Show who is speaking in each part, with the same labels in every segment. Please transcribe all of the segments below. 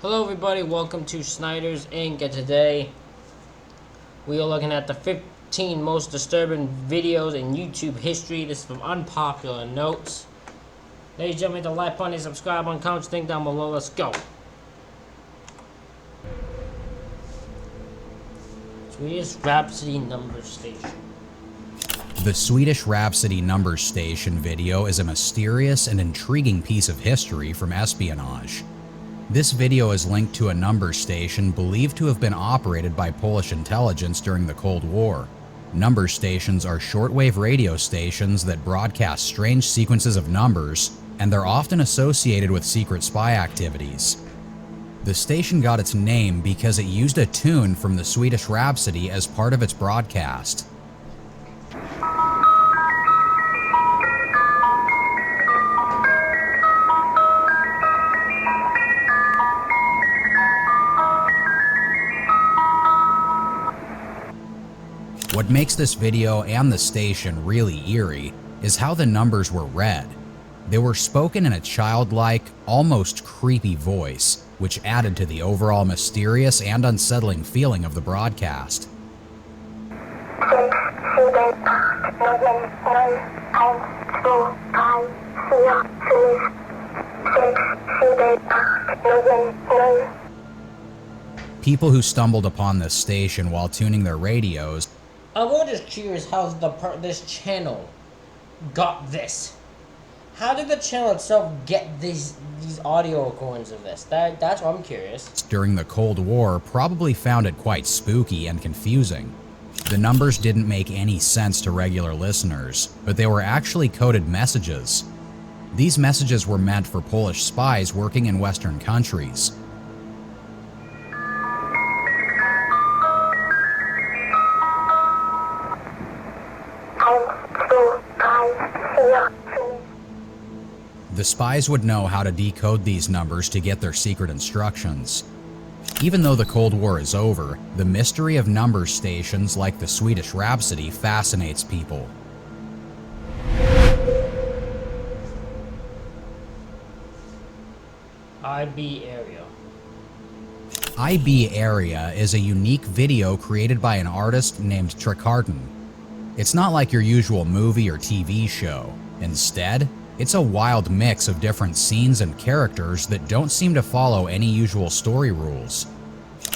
Speaker 1: Hello everybody, welcome to Snyder's Inc. And today we are looking at the 15 most disturbing videos in YouTube history. This is from Unpopular Notes. Ladies and gentlemen, the like button, subscribe button, comment, thing down below. Let's go. Swedish Rhapsody Number Station.
Speaker 2: The Swedish Rhapsody Number Station video is a mysterious and intriguing piece of history from espionage. This video is linked to a number station believed to have been operated by Polish intelligence during the Cold War. Number stations are shortwave radio stations that broadcast strange sequences of numbers, and they're often associated with secret spy activities. The station got its name because it used a tune from the Swedish Rhapsody as part of its broadcast. What makes this video and the station really eerie is how the numbers were read. They were spoken in a childlike, almost creepy voice, which added to the overall mysterious and unsettling feeling of the broadcast. People who stumbled upon this station while tuning their radios.
Speaker 1: I'm just curious how this channel got this. How did the channel itself get these audio recordings of this? That's what I'm curious.
Speaker 2: During the Cold War, probably found it quite spooky and confusing. The numbers didn't make any sense to regular listeners, but they were actually coded messages. These messages were meant for Polish spies working in Western countries. The spies would know how to decode these numbers to get their secret instructions. Even though the Cold War is over, the mystery of number stations like the Swedish Rhapsody fascinates people.
Speaker 1: IB Area.
Speaker 2: IB Area is a unique video created by an artist named Trikarton. It's not like your usual movie or TV show. Instead, it's a wild mix of different scenes and characters that don't seem to follow any usual story rules.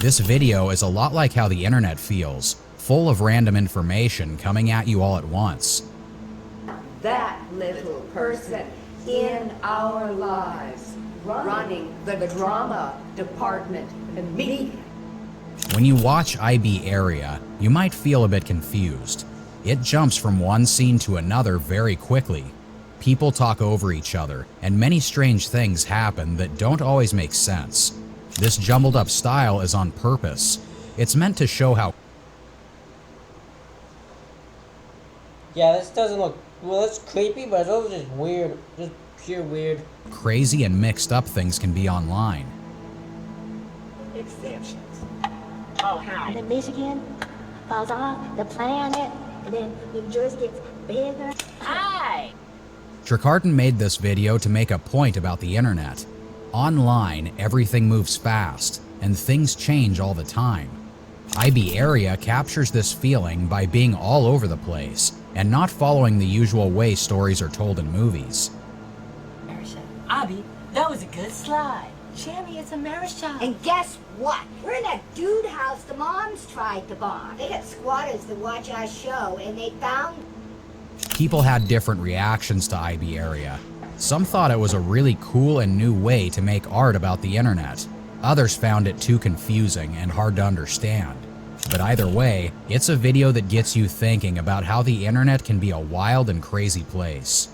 Speaker 2: This video is a lot like how the internet feels, full of random information coming at you all at once.
Speaker 3: That little person in our lives, running the drama department immediately.
Speaker 2: When you watch IB Area, you might feel a bit confused. It jumps from one scene to another very quickly. People talk over each other, and many strange things happen that don't always make sense. This jumbled up style is on purpose. It's meant to show how...
Speaker 1: Yeah, this doesn't look... Well, it's creepy, but it's also just weird. Just pure weird.
Speaker 2: Crazy and mixed up things can be online.
Speaker 3: Exceptions.
Speaker 4: Oh, hi. And then Michigan falls off the planet, and then New Jersey gets bigger. Hi!
Speaker 2: Trikarton made this video to make a point about the internet. Online, everything moves fast, and things change all the time. IB Area captures this feeling by being all over the place, and not following the usual way stories are told in movies.
Speaker 5: Abby, that was a good slide. Shammy, it's a marriage shot.
Speaker 6: And guess what? We're in a dude house the moms tried to bomb. They got squatters that watch our show, and they found...
Speaker 2: People had different reactions to IB Area. Some thought it was a really cool and new way to make art about the internet. Others found it too confusing and hard to understand. But either way, it's a video that gets you thinking about how the internet can be a wild and crazy place.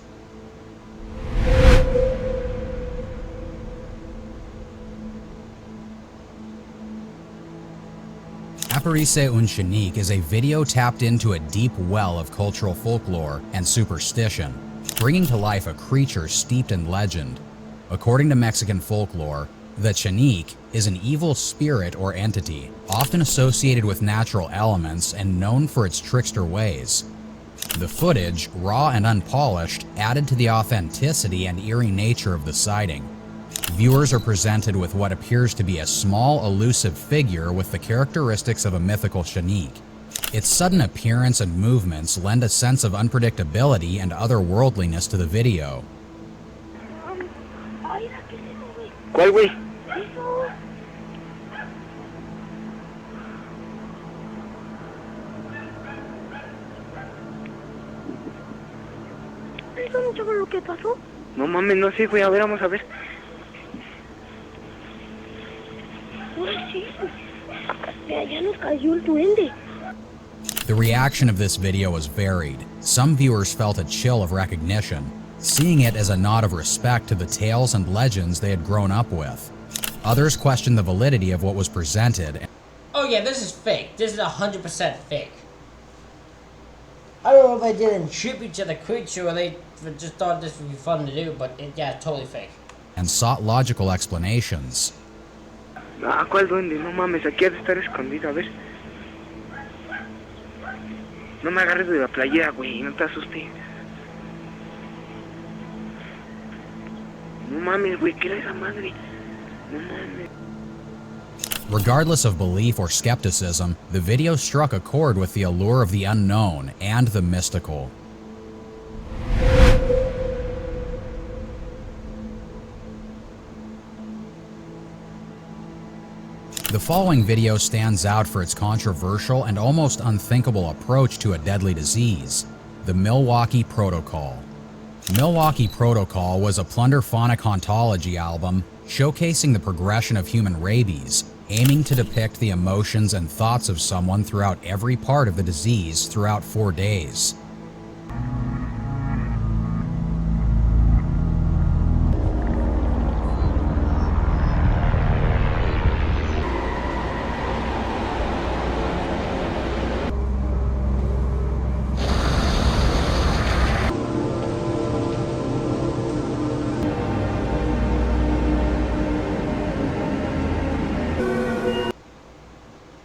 Speaker 2: Aparece un Shanique is a video tapped into a deep well of cultural folklore and superstition, bringing to life a creature steeped in legend. According to Mexican folklore, the Shanique is an evil spirit or entity, often associated with natural elements and known for its trickster ways. The footage, raw and unpolished, added to the authenticity and eerie nature of the sighting. Viewers are presented with what appears to be a small, elusive figure with the characteristics of a mythical Shanique. Its sudden appearance and movements lend a sense of unpredictability and otherworldliness to the video.
Speaker 7: ¿Cuál, güey?
Speaker 4: ¿Eso no sabes lo que pasó?
Speaker 7: No mames, no sé, güey. A ver, vamos a ver.
Speaker 4: Ahora sí. Ya nos cayó el duende.
Speaker 2: The reaction of this video was varied. Some viewers felt a chill of recognition, seeing it as a nod of respect to the tales and legends they had grown up with. Others questioned the validity of what was presented.
Speaker 1: Oh yeah, this is fake. This is 100% fake. I don't know if they did in tribute to the creature or they just thought this would be fun to do, but yeah, it's totally fake.
Speaker 2: And sought logical explanations.
Speaker 7: Ah, ¿cuál duende? No mames, aquí ha de estar escondido, a ver. No me agarres de la playera, güey, no te asustes. No mames, güey, ¿qué era esa madre? No mames.
Speaker 2: Regardless of belief or skepticism, the video struck a chord with the allure of the unknown and the mystical. The following video stands out for its controversial and almost unthinkable approach to a deadly disease, the Milwaukee Protocol. Milwaukee Protocol was a plunderphonic hauntology album showcasing the progression of human rabies, aiming to depict the emotions and thoughts of someone throughout every part of the disease throughout 4 days.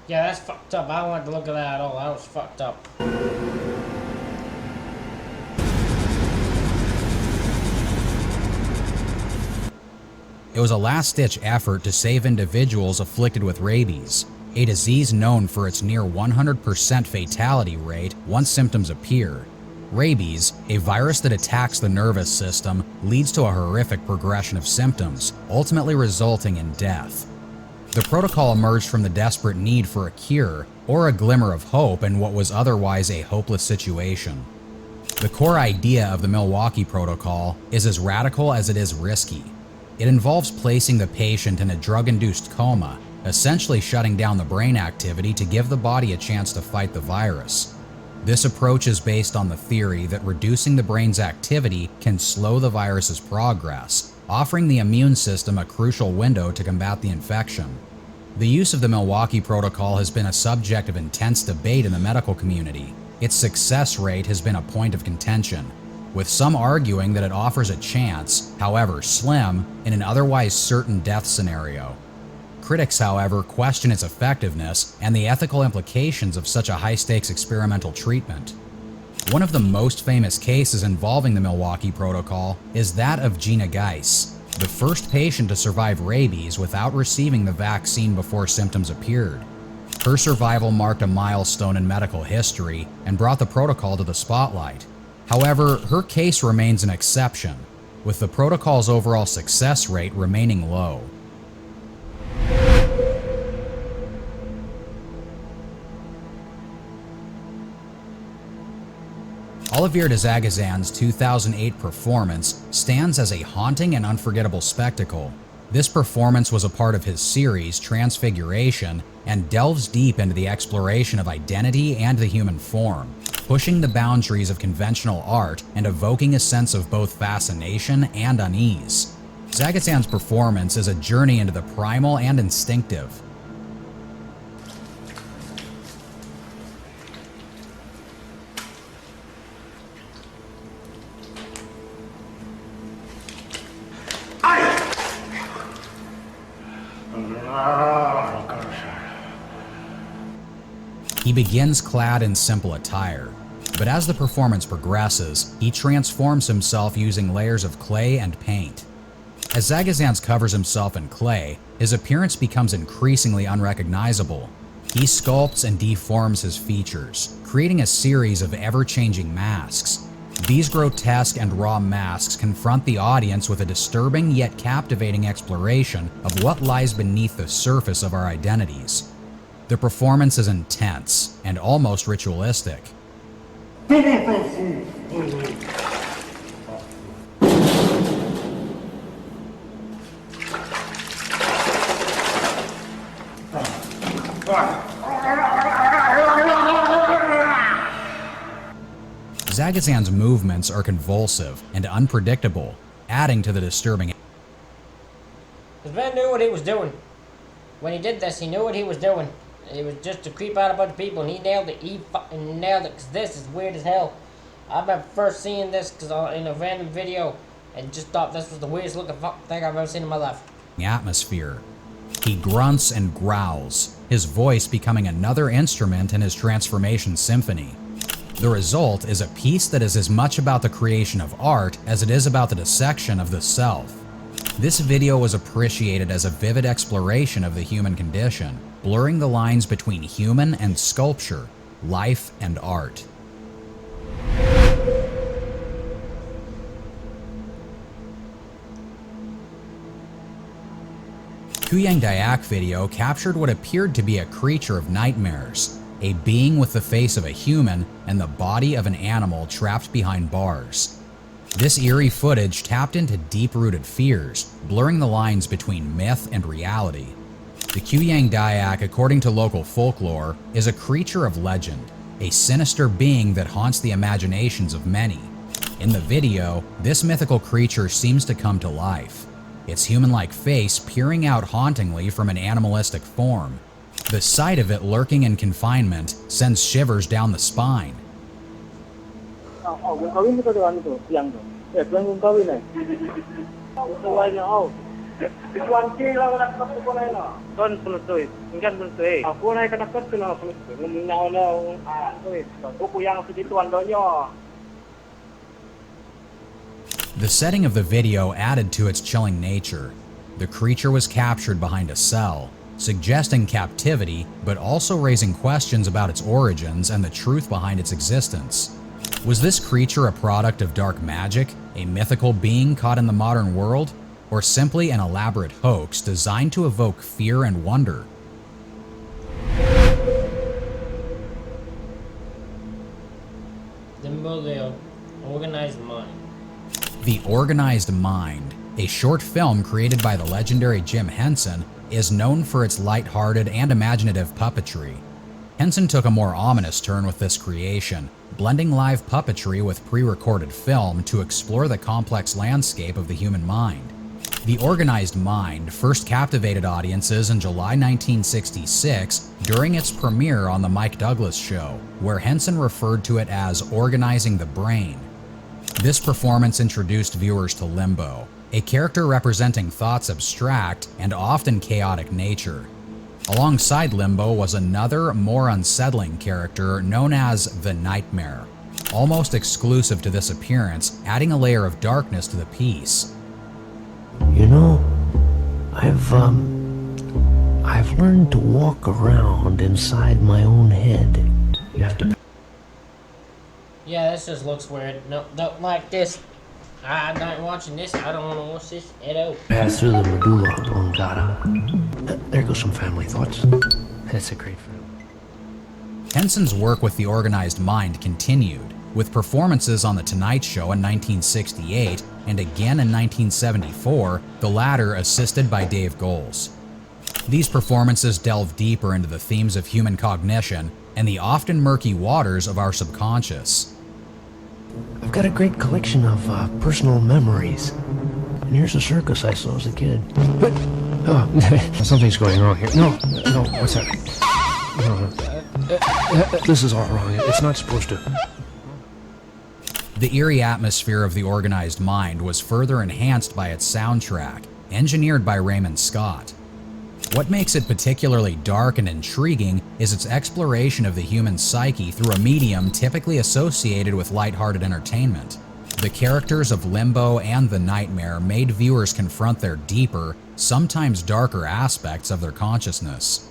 Speaker 1: Yeah, that's fucked up. I don't like the look of that at all. That was fucked up.
Speaker 2: It was a last-ditch effort to save individuals afflicted with rabies, a disease known for its near 100% fatality rate once symptoms appear. Rabies, a virus that attacks the nervous system, leads to a horrific progression of symptoms, ultimately resulting in death. The protocol emerged from the desperate need for a cure or a glimmer of hope in what was otherwise a hopeless situation. The core idea of the Milwaukee Protocol is as radical as it is risky. It involves placing the patient in a drug-induced coma, essentially shutting down the brain activity to give the body a chance to fight the virus. This approach is based on the theory that reducing the brain's activity can slow the virus's progress, offering the immune system a crucial window to combat the infection. The use of the Milwaukee Protocol has been a subject of intense debate in the medical community. Its success rate has been a point of contention, with some arguing that it offers a chance, however slim, in an otherwise certain death scenario. Critics, however, question its effectiveness and the ethical implications of such a high-stakes experimental treatment. One of the most famous cases involving the Milwaukee Protocol is that of Gina Geis, the first patient to survive rabies without receiving the vaccine before symptoms appeared. Her survival marked a milestone in medical history and brought the protocol to the spotlight. However, her case remains an exception, with the protocol's overall success rate remaining low. Olivier de Zagazan's 2008 performance stands as a haunting and unforgettable spectacle. This performance was a part of his series Transfiguration and delves deep into the exploration of identity and the human form, pushing the boundaries of conventional art and evoking a sense of both fascination and unease. Zagazan's performance is a journey into the primal and instinctive. He begins clad in simple attire, but as the performance progresses, he transforms himself using layers of clay and paint. As Zagazans covers himself in clay, his appearance becomes increasingly unrecognizable. He sculpts and deforms his features, creating a series of ever-changing masks. These grotesque and raw masks confront the audience with a disturbing yet captivating exploration of what lies beneath the surface of our identities. The performance is intense and almost ritualistic. Zagazan's movements are convulsive and unpredictable, adding to the disturbing.
Speaker 1: This man knew what he was doing. When he did this, he knew what he was doing. It was just to creep out a bunch of people, and he nailed it. He fucking nailed it, because this is weird as hell. I remember first seeing this in a random video, and just thought this was the weirdest looking thing I've ever seen in my life.
Speaker 2: Atmosphere. He grunts and growls, his voice becoming another instrument in his transformation symphony. The result is a piece that is as much about the creation of art as it is about the dissection of the self. This video was appreciated as a vivid exploration of the human condition, blurring the lines between human and sculpture, life and art. Kuyang Dayak video captured what appeared to be a creature of nightmares, a being with the face of a human and the body of an animal trapped behind bars. This eerie footage tapped into deep-rooted fears, blurring the lines between myth and reality. The Kuyang Dayak, according to local folklore, is a creature of legend, a sinister being that haunts the imaginations of many. In the video, this mythical creature seems to come to life, its human-like face peering out hauntingly from an animalistic form. The sight of it lurking in confinement sends shivers down the spine. The setting of the video added to its chilling nature. The creature was captured behind a cell, suggesting captivity, but also raising questions about its origins and the truth behind its existence. Was this creature a product of dark magic, a mythical being caught in the modern world, or simply an elaborate hoax designed to evoke fear and wonder?
Speaker 1: The Organized Mind.
Speaker 2: The Organized Mind, a short film created by the legendary Jim Henson, is known for its light-hearted and imaginative puppetry. Henson took a more ominous turn with this creation, blending live puppetry with pre-recorded film to explore the complex landscape of the human mind. The Organized Mind first captivated audiences in July 1966 during its premiere on The Mike Douglas Show, where Henson referred to it as organizing the brain. This performance introduced viewers to Limbo, a character representing thought's abstract and often chaotic nature. Alongside Limbo was another, more unsettling character known as the Nightmare, almost exclusive to this appearance, adding a layer of darkness to the piece.
Speaker 8: You know, I've learned to walk around inside my own head. You have to.
Speaker 1: Yeah, this just looks weird. No, don't like this. I'm not watching this. I don't want to watch this at all.
Speaker 8: Pass through the medulla oblongata. There goes some family thoughts. That's a great film.
Speaker 2: Henson's work with the Organized Mind continued, with performances on The Tonight Show in 1968 and again in 1974, the latter assisted by Dave Goelz. These performances delve deeper into the themes of human cognition and the often murky waters of our subconscious.
Speaker 8: I've got a great collection of personal memories. And here's a circus I saw as a kid. But, something's going wrong here. No, what's that? No. This is all wrong. It's not supposed to.
Speaker 2: The eerie atmosphere of The Organized Mind was further enhanced by its soundtrack, engineered by Raymond Scott. What makes it particularly dark and intriguing is its exploration of the human psyche through a medium typically associated with lighthearted entertainment. The characters of Limbo and The Nightmare made viewers confront their deeper, sometimes darker aspects of their consciousness.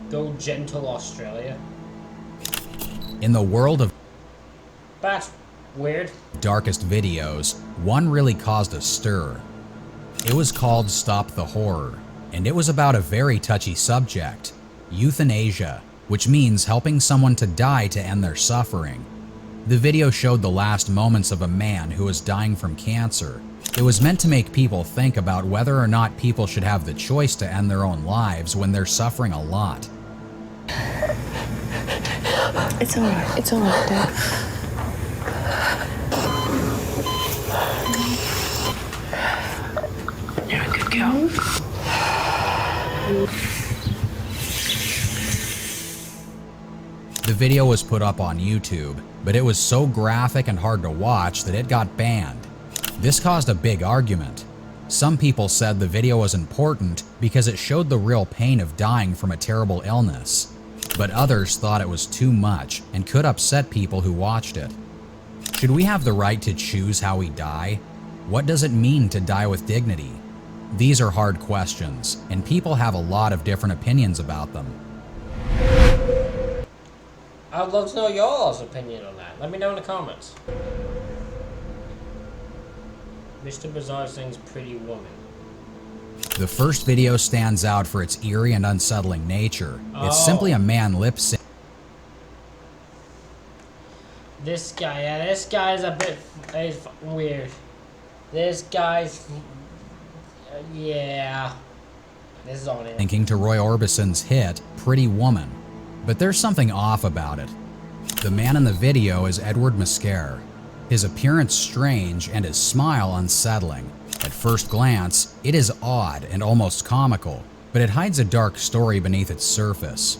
Speaker 1: Go gentle, Australia.
Speaker 2: In the world of
Speaker 1: That's weird.
Speaker 2: darkest videos, one really caused a stir. It was called Stop the Horror, and it was about a very touchy subject, euthanasia, which means helping someone to die to end their suffering. The video showed the last moments of a man who was dying from cancer. It was meant to make people think about whether or not people should have the choice to end their own lives when they're suffering a lot.
Speaker 9: It's alright, Dad. You're a good girl.
Speaker 2: The video was put up on YouTube, but it was so graphic and hard to watch that it got banned. This caused a big argument. Some people said the video was important because it showed the real pain of dying from a terrible illness, but others thought it was too much and could upset people who watched it. Should we have the right to choose how we die? What does it mean to die with dignity? These are hard questions, and people have a lot of different opinions about them.
Speaker 1: I would love to know y'all's opinion on that. Let me know in the comments. Mr. Bizarre sings Pretty Woman.
Speaker 2: The first video stands out for its eerie and unsettling nature. It's simply a man lip-syncing.
Speaker 1: This guy, yeah, this guy's a bit weird. This guy's, yeah. This is on it.
Speaker 2: Thinking to Roy Orbison's hit, Pretty Woman. But there's something off about it. The man in the video is Edward Mascare. His appearance strange and his smile unsettling. At first glance, it is odd and almost comical, but it hides a dark story beneath its surface.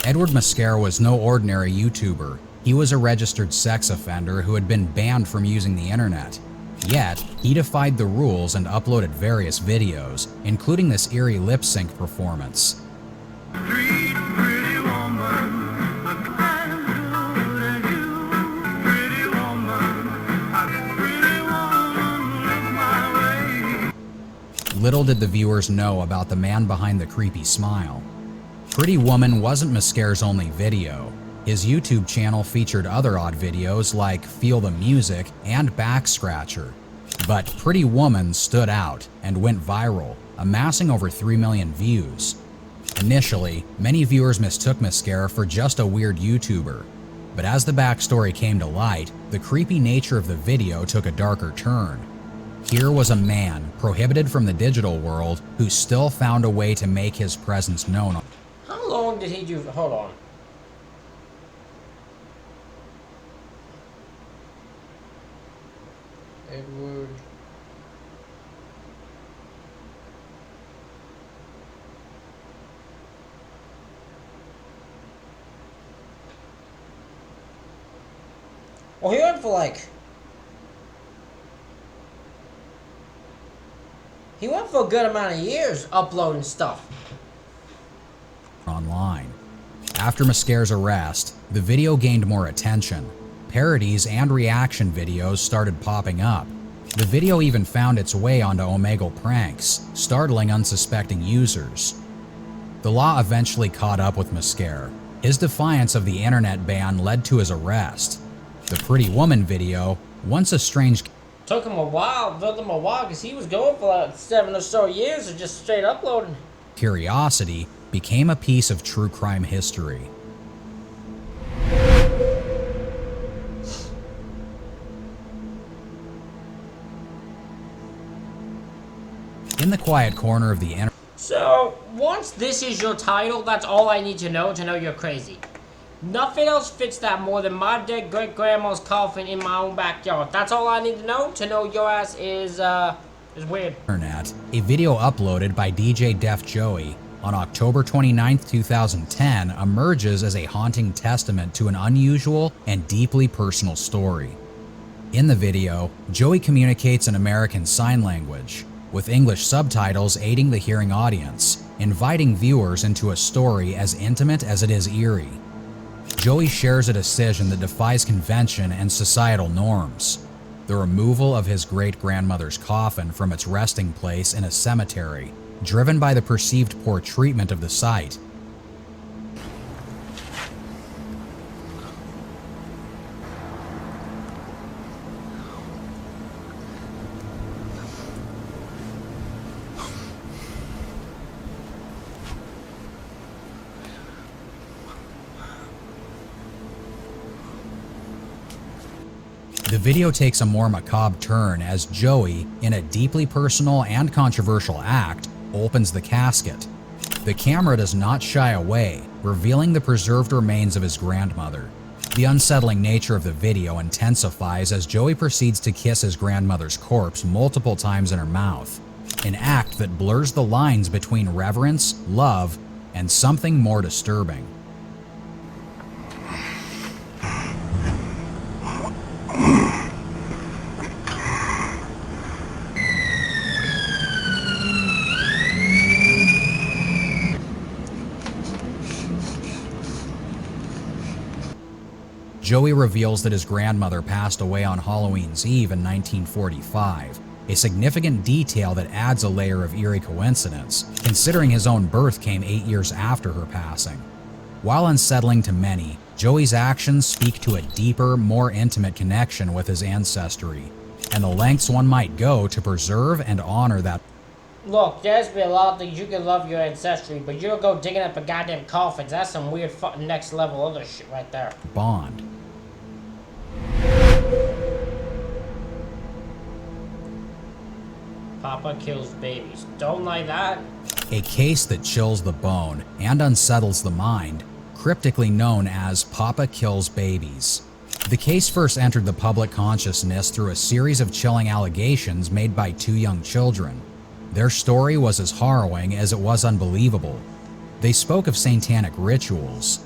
Speaker 2: Edward Mascare was no ordinary YouTuber. He was a registered sex offender who had been banned from using the internet. Yet, he defied the rules and uploaded various videos, including this eerie lip-sync performance. Little did the viewers know about the man behind the creepy smile. Pretty Woman wasn't Mascare's only video. His YouTube channel featured other odd videos like Feel the Music and Back Scratcher. But Pretty Woman stood out and went viral, amassing over 3 million views. Initially, many viewers mistook Mascare for just a weird YouTuber. But as the backstory came to light, the creepy nature of the video took a darker turn. Here was a man prohibited from the digital world who still found a way to make his presence known.
Speaker 1: How long did he do? Hold on. Edward. Well, he went for like. He went for a good amount of years uploading stuff
Speaker 2: Online. After Mascare's arrest, the video gained more attention. Parodies and reaction videos started popping up. The video even found its way onto Omegle Pranks, startling unsuspecting users. The law eventually caught up with Mascare. His defiance of the internet ban led to his arrest. The Pretty Woman video, once a strange
Speaker 1: took him a while because he was going for like 7 or so years of just straight uploading.
Speaker 2: curiosity, became a piece of true crime history. In the quiet corner of the internet.
Speaker 1: So, once this is your title, that's all I need to know you're crazy. Nothing else fits that more than my dead great-grandma's coffin in my own backyard. That's all I need to know your ass is weird.
Speaker 2: Internet, a video uploaded by DJ Def Joey on October 29, 2010 emerges as a haunting testament to an unusual and deeply personal story. In the video, Joey communicates in American Sign Language, with English subtitles aiding the hearing audience. inviting viewers into a story as intimate as it is eerie. Joey shares a decision that defies convention and societal norms: the removal of his great-grandmother's coffin from its resting place in a cemetery, driven by the perceived poor treatment of the site. The video takes a more macabre turn as Joey, in a deeply personal and controversial act, opens the casket. The camera does not shy away, revealing the preserved remains of his grandmother. The unsettling nature of the video intensifies as Joey proceeds to kiss his grandmother's corpse multiple times in her mouth, an act that blurs the lines between reverence, love, and something more disturbing. Joey reveals that his grandmother passed away on Halloween's Eve in 1945, a significant detail that adds a layer of eerie coincidence, considering his own birth came 8 years after her passing. While unsettling to many, Joey's actions speak to a deeper, more intimate connection with his ancestry, and the lengths one might go to preserve and honor that.
Speaker 1: Look, there's been a lot of things you can love your ancestry, but you don't go digging up a goddamn coffins. That's some weird fucking next level other shit right there.
Speaker 2: Bond.
Speaker 1: Papa kills babies. Don't like that.
Speaker 2: A case that chills the bone and unsettles the mind, cryptically known as Papa Kills Babies. The case first entered the public consciousness through a series of chilling allegations made by two young children. Their story was as harrowing as it was unbelievable. They spoke of satanic rituals.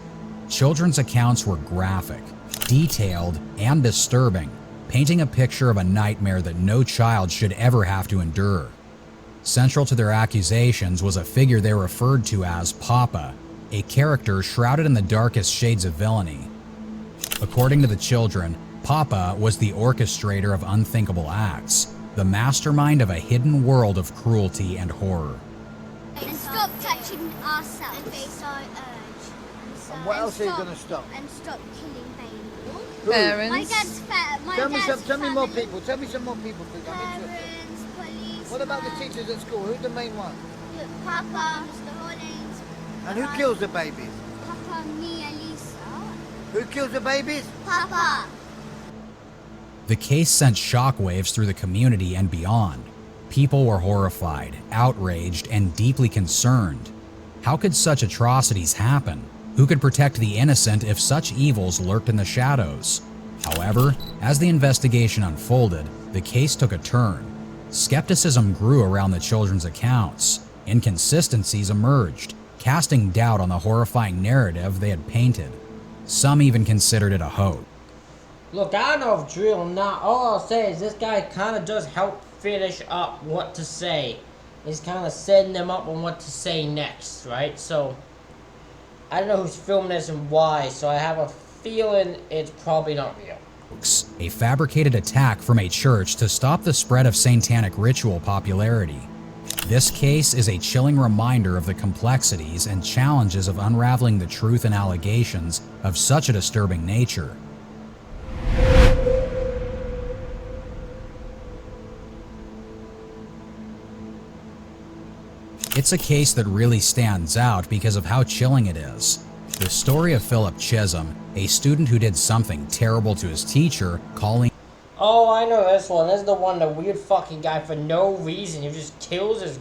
Speaker 2: Children's accounts were graphic, detailed, and disturbing, painting a picture of a nightmare that no child should ever have to endure. Central to their accusations was a figure they referred to as Papa, a character shrouded in the darkest shades of villainy. According to the children, Papa was the orchestrator of unthinkable acts, the mastermind of a hidden world of cruelty and horror.
Speaker 10: And stop touching ourselves. And face our urge.
Speaker 11: And what else are you going to stop?
Speaker 10: And stop killing babies.
Speaker 9: Parents.
Speaker 10: My dad's fat.
Speaker 11: Tell me more people. Tell me some more people, please. I'm interested.
Speaker 10: Parents, police.
Speaker 11: What about the teachers at school? Who's the main one?
Speaker 10: Look, Papa, Mr. Holdings.
Speaker 11: And who kills the babies?
Speaker 10: Papa, me, Elisa.
Speaker 11: Who kills the babies?
Speaker 10: Papa.
Speaker 2: The case sent shockwaves through the community and beyond. People were horrified, outraged, and deeply concerned. How could such atrocities happen? Who could protect the innocent if such evils lurked in the shadows? However, as the investigation unfolded, the case took a turn. Skepticism grew around the children's accounts. Inconsistencies emerged, casting doubt on the horrifying narrative they had painted. Some even considered it a hoax.
Speaker 1: Look, I don't know if drill or not. All I'll say is this guy kind of does help finish up what to say. He's kind of setting them up on what to say next, right? So, I don't know who's filming this and why, so I have a feeling it's probably not real.
Speaker 2: A fabricated attack from a church to stop the spread of satanic ritual popularity. This case is a chilling reminder of the complexities and challenges of unraveling the truth and allegations of such a disturbing nature. It's a case that really stands out because of how chilling it is. The story of Philip Chisholm, a student who did something terrible to his teacher, calling...
Speaker 1: Oh, I know this one. This is the one, the weird fucking guy for no reason. He just kills his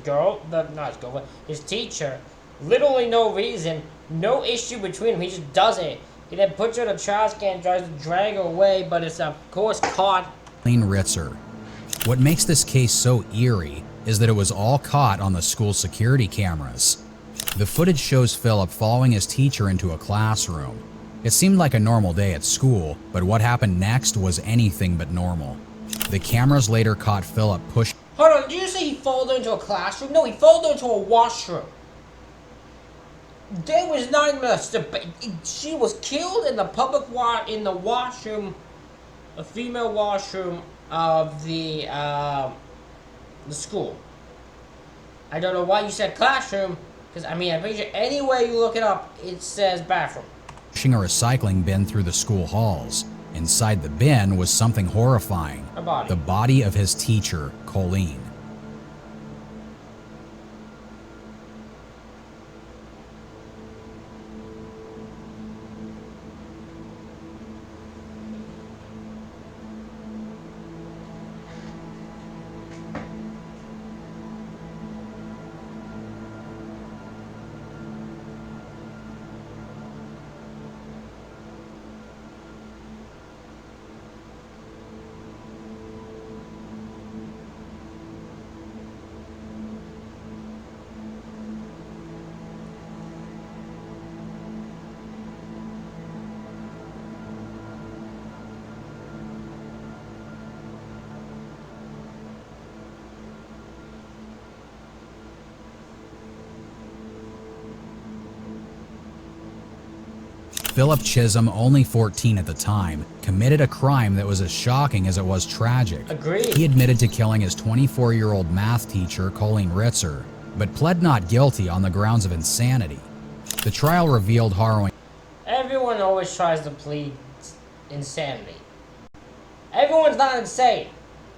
Speaker 1: his teacher. Literally no reason. No issue between them. He just does it. He then puts her in a trash can, tries to drag her away, but it's of course caught.
Speaker 2: Ritzer. What makes this case so eerie is that it was all caught on the school security cameras. The footage shows Philip following his teacher into a classroom. It seemed like a normal day at school, but what happened next was anything but normal. The cameras later caught Philip push.
Speaker 1: Hold on, did you say he followed her into a classroom? No, he followed her into a washroom. There was not even she was killed in the in the washroom, a female washroom of the school. I don't know why you said classroom, because I mean, I'm pretty sure anywhere you look it up, it says bathroom.
Speaker 2: Pushing a recycling bin through the school halls. Inside the bin was something horrifying.
Speaker 1: A body.
Speaker 2: The body of his teacher, Colleen. Philip Chisholm, only 14 at the time, committed a crime that was as shocking as it was tragic.
Speaker 1: Agreed.
Speaker 2: He admitted to killing his 24-year-old math teacher, Colleen Ritzer, but pled not guilty on the grounds of insanity. The trial revealed harrowing.
Speaker 1: Everyone always tries to plead insanity. Everyone's not insane.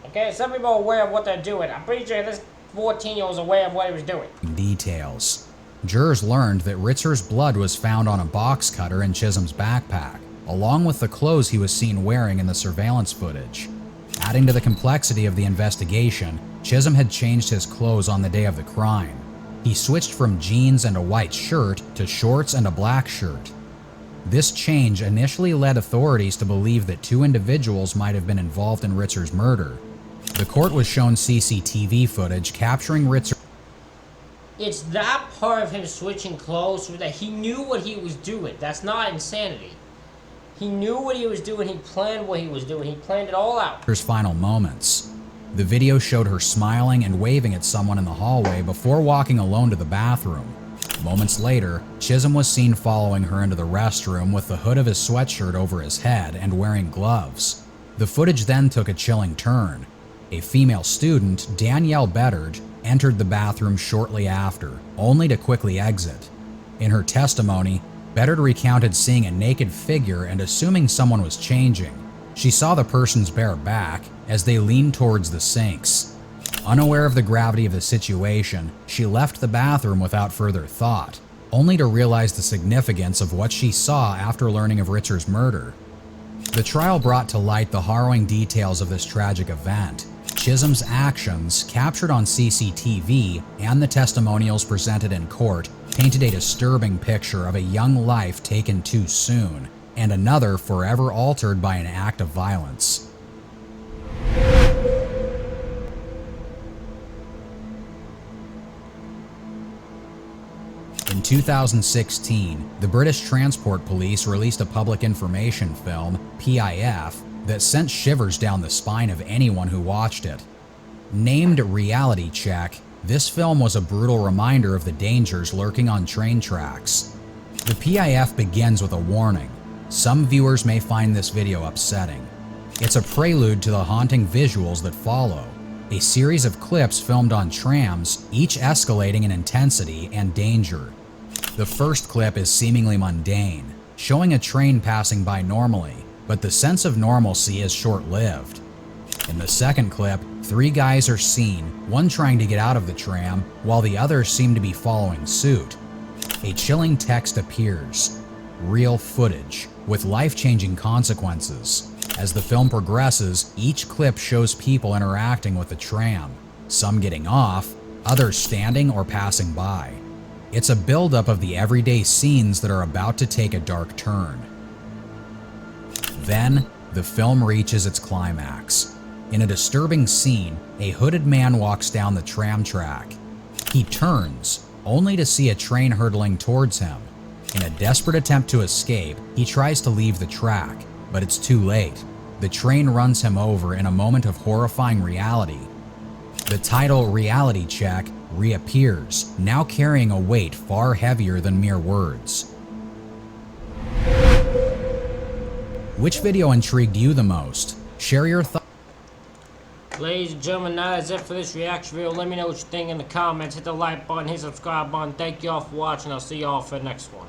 Speaker 1: Okay, some people are aware of what they're doing. I'm pretty sure this 14-year-old was aware of what he was doing.
Speaker 2: Details. Jurors learned that Ritzer's blood was found on a box cutter in Chisholm's backpack, along with the clothes he was seen wearing in the surveillance footage. Adding to the complexity of the investigation, Chisholm had changed his clothes on the day of the crime. He switched from jeans and a white shirt to shorts and a black shirt. This change initially led authorities to believe that two individuals might have been involved in Ritzer's murder. The court was shown CCTV footage capturing Ritzer.
Speaker 1: It's that part of him switching clothes so that he knew what he was doing. That's not insanity. He knew what he was doing. He planned what he was doing. He planned it all out.
Speaker 2: Ritter's final moments. The video showed her smiling and waving at someone in the hallway before walking alone to the bathroom. Moments later, Chisholm was seen following her into the restroom with the hood of his sweatshirt over his head and wearing gloves. The footage then took a chilling turn. A female student, Danielle Beddard, entered the bathroom shortly after, only to quickly exit. In her testimony, Beddard recounted seeing a naked figure and assuming someone was changing. She saw the person's bare back as they leaned towards the sinks. Unaware of the gravity of the situation, she left the bathroom without further thought, only to realize the significance of what she saw after learning of Ritzer's murder. The trial brought to light the harrowing details of this tragic event. Chisholm's actions, captured on CCTV, and the testimonials presented in court, painted a disturbing picture of a young life taken too soon, and another forever altered by an act of violence. In 2016, the British Transport Police released a public information film, PIF, that sent shivers down the spine of anyone who watched it. Named Reality Check, this film was a brutal reminder of the dangers lurking on train tracks. The PIF begins with a warning. Some viewers may find this video upsetting. It's a prelude to the haunting visuals that follow. A series of clips filmed on trams, each escalating in intensity and danger. The first clip is seemingly mundane, showing a train passing by normally, but the sense of normalcy is short-lived. In the second clip, three guys are seen, one trying to get out of the tram, while the others seem to be following suit. A chilling text appears. Real footage, with life-changing consequences. As the film progresses, each clip shows people interacting with the tram, some getting off, others standing or passing by. It's a buildup of the everyday scenes that are about to take a dark turn. Then, the film reaches its climax. In a disturbing scene, a hooded man walks down the tram track. He turns, only to see a train hurtling towards him. In a desperate attempt to escape, he tries to leave the track, but it's too late. The train runs him over in a moment of horrifying reality. The title Reality Check reappears, now carrying a weight far heavier than mere words. Which video intrigued you the most? Share your thoughts.
Speaker 1: Ladies and gentlemen, that is it for this reaction video. Let me know what you think in the comments. Hit the like button, hit the subscribe button. Thank you all for watching. I'll see you all for the next one.